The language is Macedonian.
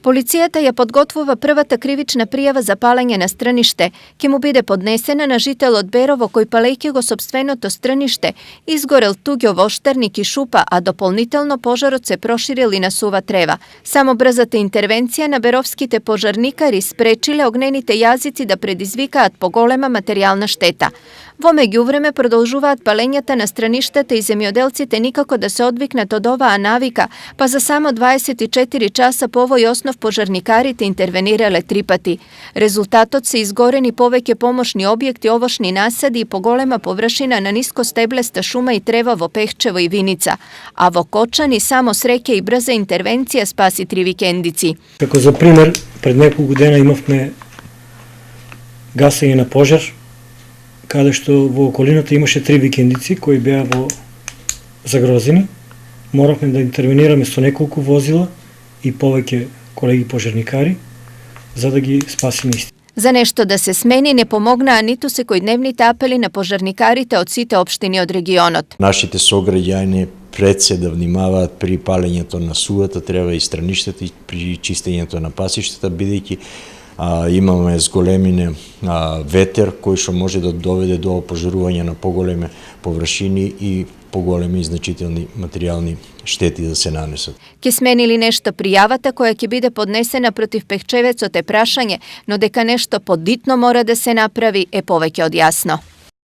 Полицијата ја подготвува првата кривична пријава за палење на стрниште, ке му биде поднесена на жител од Берово кој палејќи го сопственото стрниште изгорел туѓо воштарник и шупа, а дополнително пожарот се проширил и на сува трева. Само брзата интервенција на беровските пожарникари спречиле огнените јазици да предизвикаат поголема материјална штета. Во меѓувреме продолжуваат палењата на страништата и земјоделците никако да се одвикнат од оваа навика, па за само 24 часа по овој основ пожарникарите интервенирале 3 пати. Резултатот се изгорени повеќе помошни објекти, овошни насади и поголема површина на ниско стеблеста шума и трева во Пехчево и Виница, а во Кочани само среќа и брза интервенција спаси 3 викендици. Како за пример, пред неколку дена имавме гасење на пожар, каде што во околината имаше 3 викендици кои беа во загрозени. Моравме да интервенираме со неколку возила и повеќе колеги пожарникари за да ги спасиме исти. За нешто да се смени не помогнаа ниту секојдневните апели на пожарникарите од сите општини од регионот. Нашите сограѓани пред се да внимаваат при палењето на сувата трева и страништата и при чистењето на пасиштата, бидејќи имаме зголемине ветер кој што може да доведе до опожарување на поголеми површини и поголеми и значителни материјални штети да се нанесат. Ке смени ли нешто пријавата која ќе биде поднесена против Пехчевецот е прашање, но дека нешто подитно мора да се направи е повеќе од јасно.